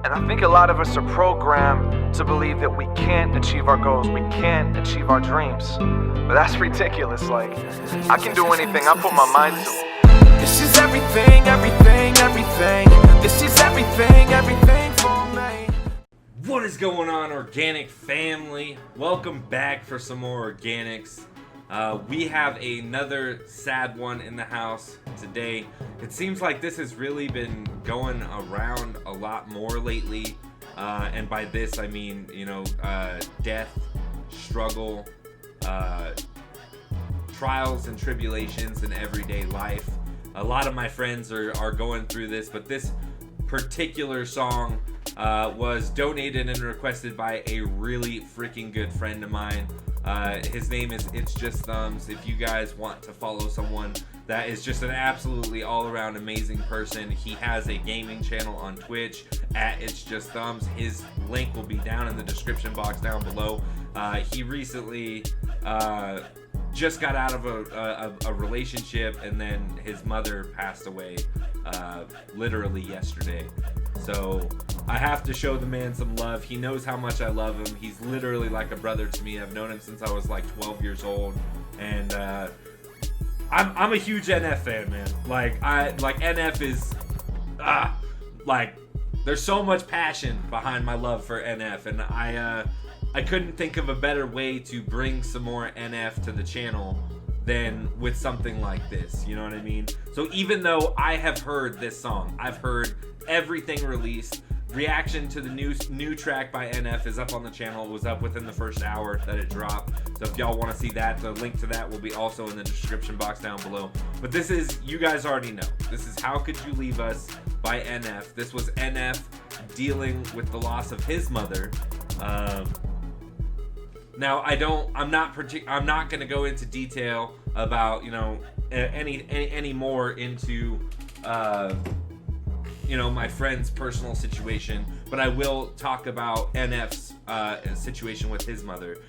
And I think a lot of us are programmed to believe that we can't achieve our goals, we can't achieve our dreams. But that's ridiculous. Like, I can do anything I put my mind to. This is everything, everything, everything. This is everything, everything for me. What is going on, organic family? Welcome back for some more organics. We have another sad one in the house today. It seems like this has really been going around a lot more lately. And by this, I mean, death, struggle, trials and tribulations in everyday life. A lot of my friends are going through this, but this particular song was donated and requested by a really freaking good friend of mine. His name is It's Just Thumbs. If you guys want to follow someone that is just an absolutely all-around amazing person, he has a gaming channel on Twitch at It's Just Thumbs. His link will be down in the description box down below. He recently just got out of a relationship, and then his mother passed away literally yesterday. So I have to show the man some love. He knows how much I love him. He's literally like a brother to me. I've known him since I was like 12 years old, and I'm a huge NF fan, man. Like NF is there's so much passion behind my love for NF, and I couldn't think of a better way to bring some more NF to the channel than with something like this, you know what I mean? So even though I have heard this song, I've heard everything released. Reaction to the new track by NF is up on the channel. It was up within the first hour that it dropped. So if y'all want to see that, the link to that will be also in the description box down below. But this is, you guys already know, this is How Could You Leave Us by NF. This was NF dealing with the loss of his mother. Now I'm not going to go into detail about any more into my friend's personal situation, but I will talk about NF's situation with his mother.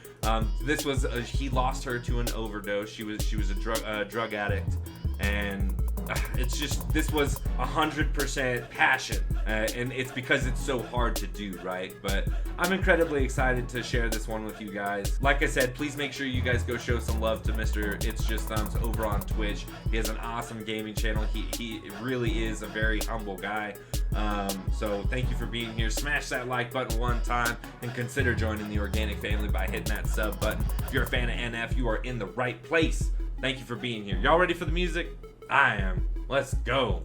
This was he lost her to an overdose. She was a drug addict, and it's just, this was 100% passion, and it's because it's so hard to do, right? But I'm incredibly excited to share this one with you guys. Like I said, please make sure you guys go show some love to Mr. It's Just Thumbs over on Twitch. He has an awesome gaming channel. He really is a very humble guy. So thank you for being here. Smash that like button one time, and consider joining the organic family by hitting that sub button. If you're a fan of NF, you are in the right place. Thank you for being here. Y'all ready for the music? I am. Let's go.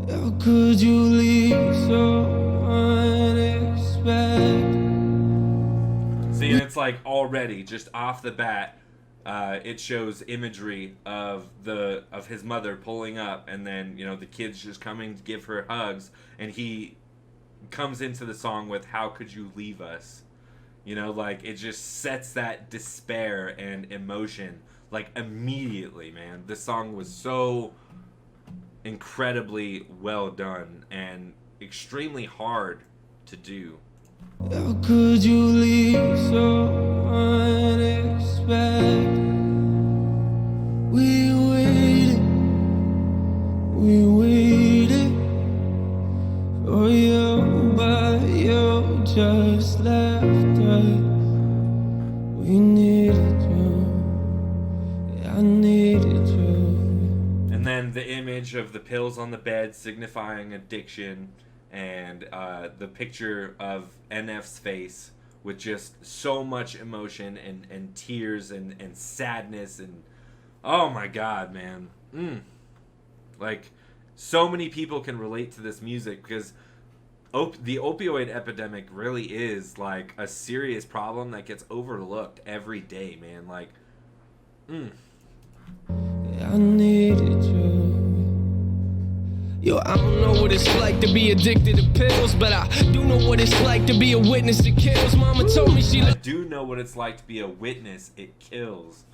How could you leave so unexpected? See, and it's like already, just off the bat, it shows imagery of his mother pulling up, and then the kids just coming to give her hugs, and he comes into the song with "How Could You Leave Us?" It just sets that despair and emotion immediately, man. This song was so incredibly well done and extremely hard to do. How could you leave so unexpected? We waited for you, but you just left us. We needed you, I needed you. And then the image of the pills on the bed signifying addiction, and the picture of NF's face with just so much emotion and tears and sadness, and oh my god, man. So many people can relate to this music, because the opioid epidemic really is a serious problem that gets overlooked every day, man. I needed you. Yo, I don't know what it's like to be addicted to pills, but I do know what it's like to be a witness to kills. Mama told me I do know what it's like to be a witness. It kills.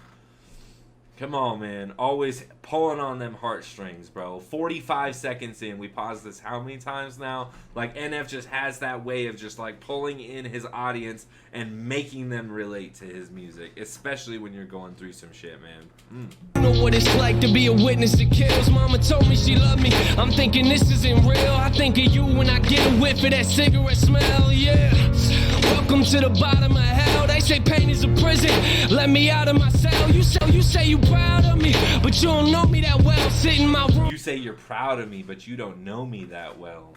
Come on, man. Always pulling on them heartstrings, bro. 45 seconds in. We paused this how many times now? Like, NF just has that way of just, like, pulling in his audience and making them relate to his music. Especially when you're going through some shit, man. You know what it's like to be a witness to kills. Mama told me she loved me. I'm thinking this isn't real. I think of you when I get a whiff of that cigarette smell, yeah. Welcome to the bottom of hell. They say pain is a prison. Let me out of my cell. You say you proud of me, but you don't know me that well. Sit in my room. You say you're proud of me, but you don't know me that well.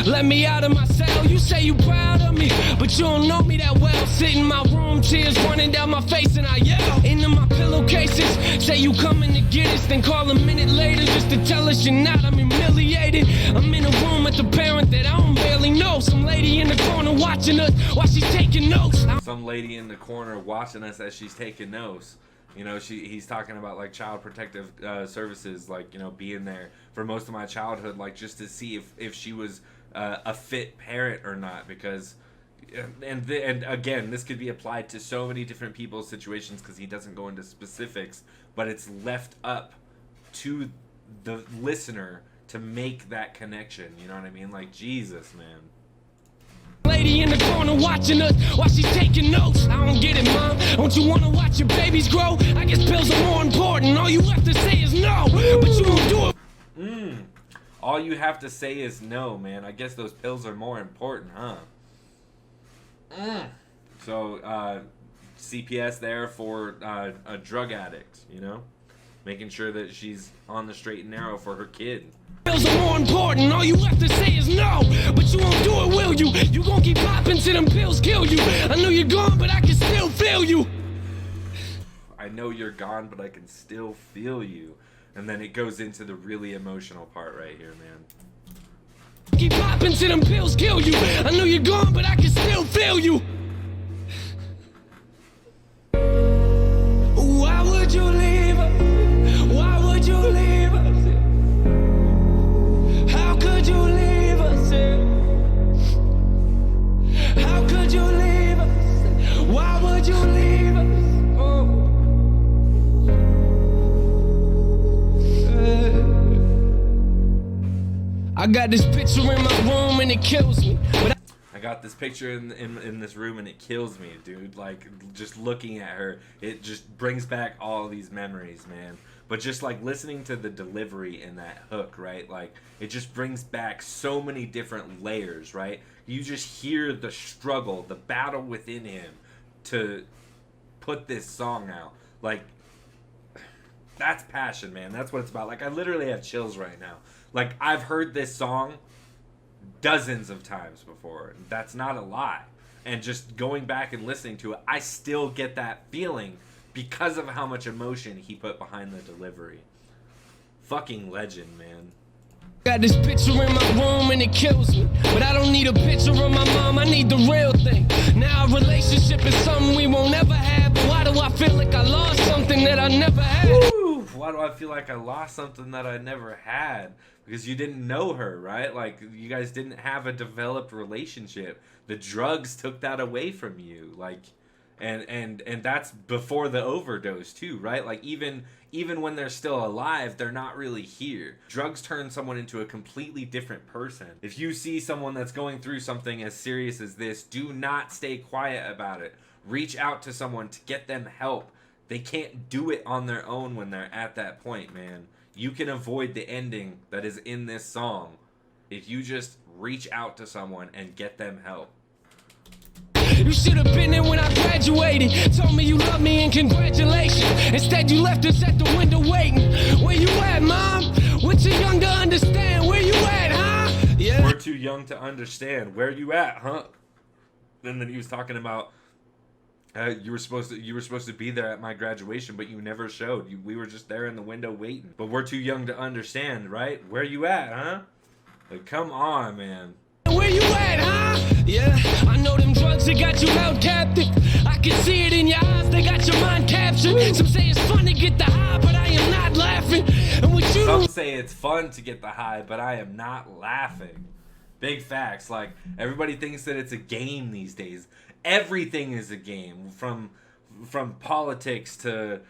Let me out of my cell. You say you proud of me, but you don't know me that well. Sit in my room, tears running down my face, and I yell into my pillowcases. Say you coming to get us, then call a minute later just to tell us you're not. I'm humiliated. I'm in a room with the parent that I don't barely know. Some lady in the corner watching us while she's taking notes. Some lady in the corner watching us as she's taking notes. You know, he's talking about, like, child protective services, like, you know, being there for most of my childhood, like, just to see if she was a fit parent or not, because and again, this could be applied to so many different people's situations because he doesn't go into specifics, but it's left up to the listener to make that connection. You know what I mean? Like, Jesus, man. Lady in the corner watching us while she's taking notes. I don't get it, Mom. Don't you want to watch your babies grow? I guess pills are more important. All you have to say is no, but you won't do it. All you have to say is no, man. I guess those pills are more important, huh? So, CPS there for a drug addict, you know? Making sure that she's on the straight and narrow for her kid. Pills are more important. All you have to say is no, but you won't do it, will you? You gon' keep popping till them pills kill you. I know you're gone, but I can still feel you. I know you're gone, but I can still feel you. And then it goes into the really emotional part right here, man. Keep popping till them pills kill you. I know you're gone, but I can still feel you. Why would you leave us? Why would you leave us? How could you leave us? How could you leave us? Why would you leave us? I got this picture in my room and it kills me. But I got this picture in this room and it kills me, dude. Like, just looking at her, it just brings back all these memories, man. But just, like, listening to the delivery in that hook, right? Like, it just brings back so many different layers, right? You just hear the struggle, the battle within him to put this song out. Like, that's passion, man. That's what it's about. Like, I literally have chills right now. Like, I've heard this song dozens of times before. That's not a lie. And just going back and listening to it, I still get that feeling because of how much emotion he put behind the delivery. Fucking legend, man. Got this picture in my room and it kills me. But I don't need a picture of my mom, I need the real thing. Now a relationship is something we won't ever have. But why do I feel like I lost something that I never had? Woo! Why do I feel like I lost something that I never had? Because you didn't know her, right? Like, you guys didn't have a developed relationship. The drugs took that away from you. Like, and that's before the overdose too, right? Like, even when they're still alive, they're not really here. Drugs turn someone into a completely different person. If you see someone that's going through something as serious as this, do not stay quiet about it. Reach out to someone to get them help. They can't do it on their own when they're at that point, man. You can avoid the ending that is in this song if you just reach out to someone and get them help. You should have been there when I graduated. Told me you love me and congratulations. Instead you left us at the window waiting. Where you at, Mom? We're too young to understand. Where you at, huh? Yeah. We're too young to understand. Where you at, huh? And then he was talking about you were supposed to be there at my graduation, but you never showed. We were just there in the window waiting. But we're too young to understand, right? Where you at, huh? Like, come on, man. Where you at, huh? Yeah, I know them drugs that got you held captive. I can see it in your eyes, they got your mind captured. Some say it's fun to get the high, but I am not laughing. And what you Some say it's fun to get the high, but I am not laughing. Big facts. Like, everybody thinks that it's a game these days. Everything is a game, from from politics to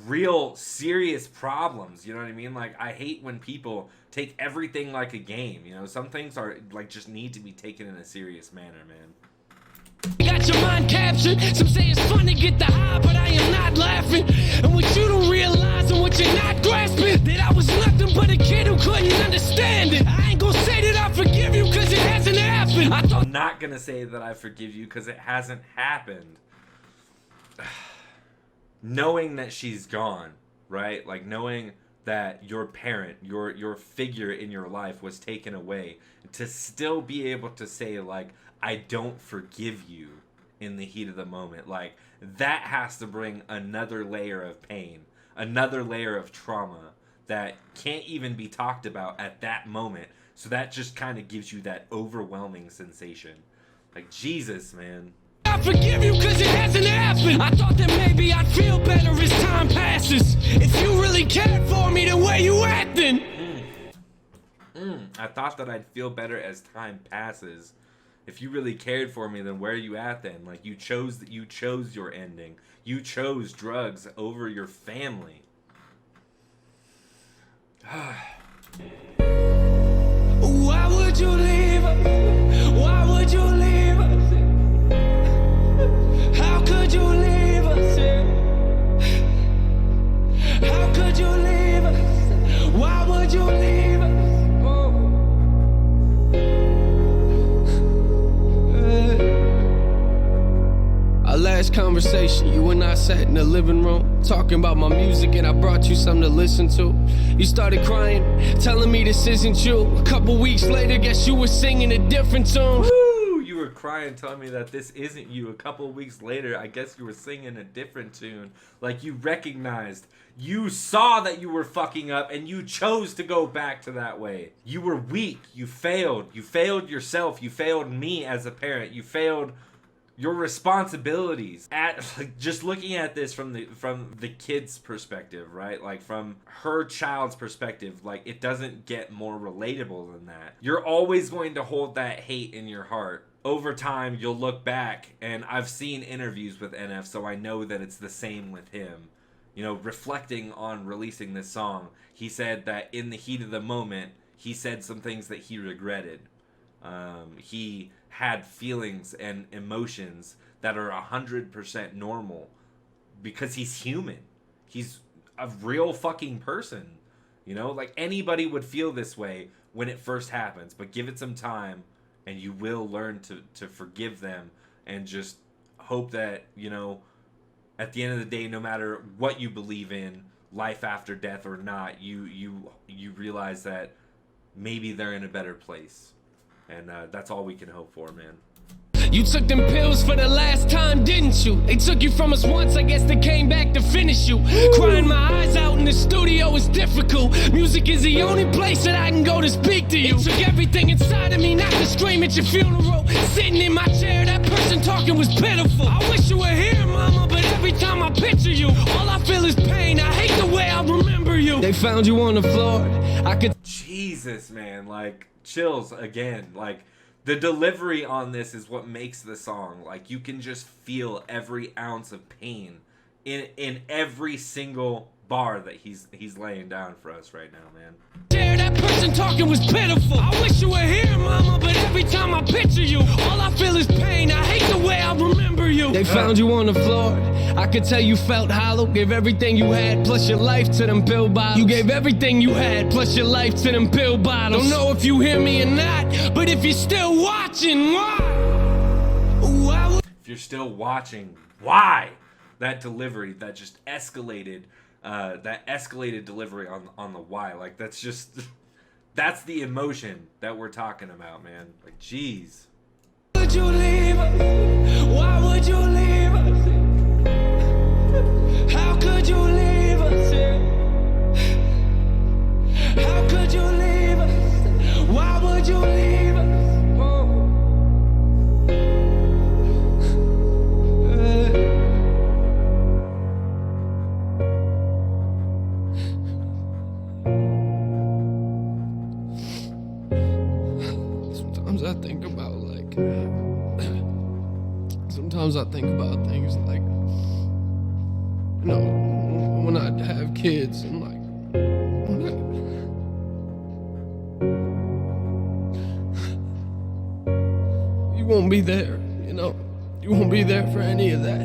real serious problems. You know what I mean? Like, I hate when people take everything like a game. You know, some things are like just need to be taken in a serious manner, man. Got your mind captured. Some say it's fun to get the high, but I am not laughing. And what you don't realize and what you're not grasping, that I was nothing but a kid who couldn't understand it. I ain't gonna say that I forgive you because it hasn't happened. I'm not gonna say that I forgive you because it hasn't happened. Knowing that she's gone, right? Like, knowing that your parent, your figure in your life was taken away, to still be able to say, like, I don't forgive you in the heat of the moment, like, that has to bring another layer of pain, another layer of trauma that can't even be talked about at that moment. So that just kind of gives you that overwhelming sensation. Like, Jesus, man. I forgive you because it hasn't happened. I thought that maybe I'd feel better as time passes. If you really cared for me the way you acting. I thought that I'd feel better as time passes. If you really cared for me, then where are you at then? Like, you chose your ending. You chose drugs over your family. Why would you leave us? Why would you leave us? How could you leave us? How could you leave us? Why would you leave us? Our last conversation, you and I sat in the living room talking about my music, and I brought you something to listen to. You started crying, telling me this isn't you. A couple weeks later, guess you were singing a different tune. Woo! You were crying, telling me that this isn't you. A couple weeks later, I guess you were singing a different tune. Like, you recognized, you saw that you were fucking up, and you chose to go back to that way. You were weak. You failed. You failed yourself. You failed me as a parent. You failed your responsibilities. At like, just looking at this from the kid's perspective, right? Like, from her child's perspective, like, it doesn't get more relatable than that. You're always going to hold that hate in your heart. Over time, you'll look back, and I've seen interviews with NF, so I know that it's the same with him. You know, reflecting on releasing this song, he said that in the heat of the moment, he said some things that he regretted. He had feelings and emotions that are 100% normal because he's human. He's a real fucking person. You know, like, anybody would feel this way when it first happens, but give it some time and you will learn to forgive them, and just hope that, you know, at the end of the day, no matter what you believe in, life after death or not, you realize that maybe they're in a better place. And that's all we can hope for, man. You took them pills for the last time, didn't you? They took you from us once, I guess they came back to finish you. Crying my eyes out in the studio is difficult. Music is the only place that I can go to speak to you. It took everything inside of me not to scream at your funeral. Sitting in my chair, that person talking was pitiful. I wish you were here, mama, but every time I picture you, all I feel is pain. I hate the way I remember you. They found you on the floor. I could... Jesus, man, like, chills again. Like, the delivery on this is what makes the song. Like, you can just feel every ounce of pain in every single bar that he's laying down for us right now, man. That person talking was pitiful. I wish you were here, mama, but every time I picture you, all I feel is pain. I hate the way I remember you. They found you on the floor. I could tell you felt hollow. Gave everything you had, plus your life to them pill bottles. You gave everything you had, plus your life to them pill bottles. Don't know if you hear me or not, but if you're still watching, why? If you're still watching, why? That delivery, that just escalated, that escalated delivery on the why. Like, that's just, that's the emotion that we're talking about, man. Like, jeez. Why would you leave us? Why would you leave us? How could you leave us? How could you leave us? Why would you leave us? Sometimes I think about, like, Sometimes I think about things like, you know, when I have kids and like, you won't be there, you know. You won't be there for any of that.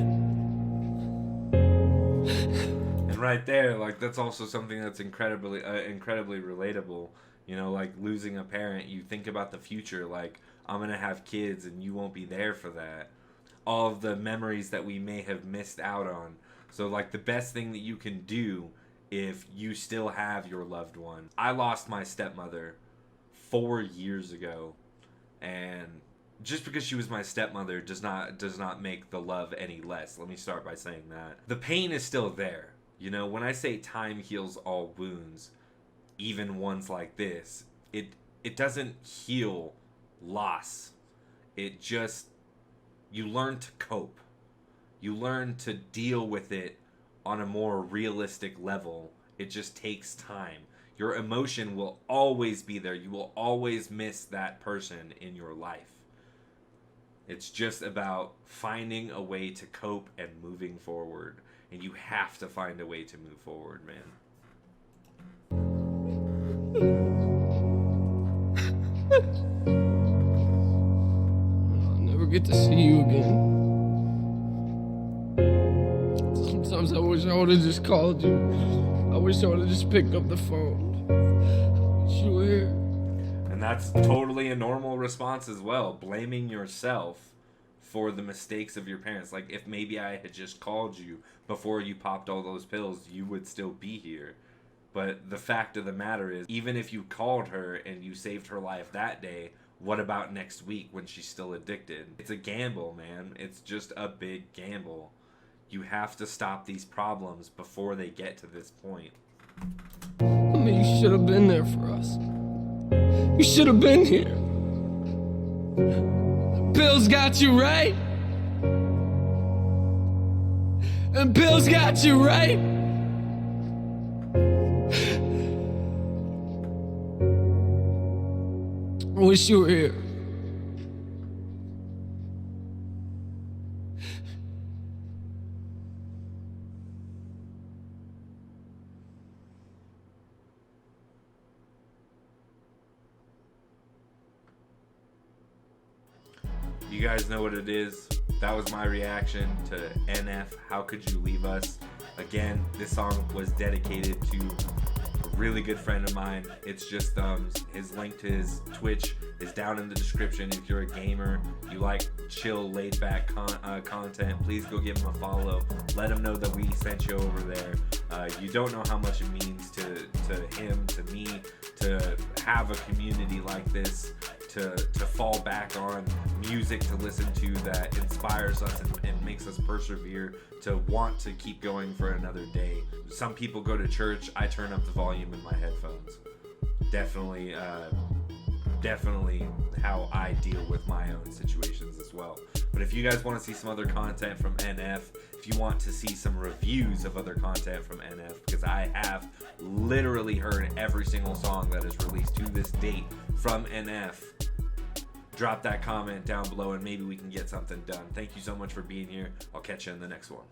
And right there, like, that's also something that's incredibly relatable. You know, like losing a parent, you think about the future, like, I'm gonna have kids and you won't be there for that. All of the memories that we may have missed out on. So, like, the best thing that you can do if you still have your loved one. I lost my stepmother 4 years ago, and just because she was my stepmother does not make the love any less. Let me start by saying that. The pain is still there. You know, when I say time heals all wounds, even ones like this, it doesn't heal loss. It just, you learn to cope. You learn to deal with it on a more realistic level. It just takes time. Your emotion will always be there. You will always miss that person in your life. It's just about finding a way to cope and moving forward. And you have to find a way to move forward, man. I'll never get to see you again. Sometimes I wish I would have just called you. I wish I would have just picked up the phone. I wish you were here. And that's totally a normal response as well. Blaming yourself for the mistakes of your parents. Like, if maybe I had just called you before you popped all those pills, you would still be here. But the fact of the matter is, even if you called her and you saved her life that day, what about next week when she's still addicted? It's a gamble, man. It's just a big gamble. You have to stop these problems before they get to this point. I mean, you should have been there for us. You should have been here. Pills got you right. And pills got you right. I wish you were here. You guys know what it is. That was my reaction to NF, How Could You Leave Us? Again, this song was dedicated to a really good friend of mine. It's Just Thumbs. His link to his Twitch is down in the description. If you're a gamer, you like chill, laid back content, please go give him a follow. Let him know that we sent you over there. You don't know how much it means to him, to me, to have a community like this, to fall back on music to listen to that inspires us and makes us persevere, to want to keep going for another day. Some people go to church. I turn up the volume in my headphones. Definitely how I deal with my own situations as well. But if you guys want to see some other content from NF, if you want to see some reviews of other content from NF, because I have literally heard every single song that is released to this date from NF, drop that comment down below and maybe we can get something done. Thank you so much for being here. I'll catch you in the next one.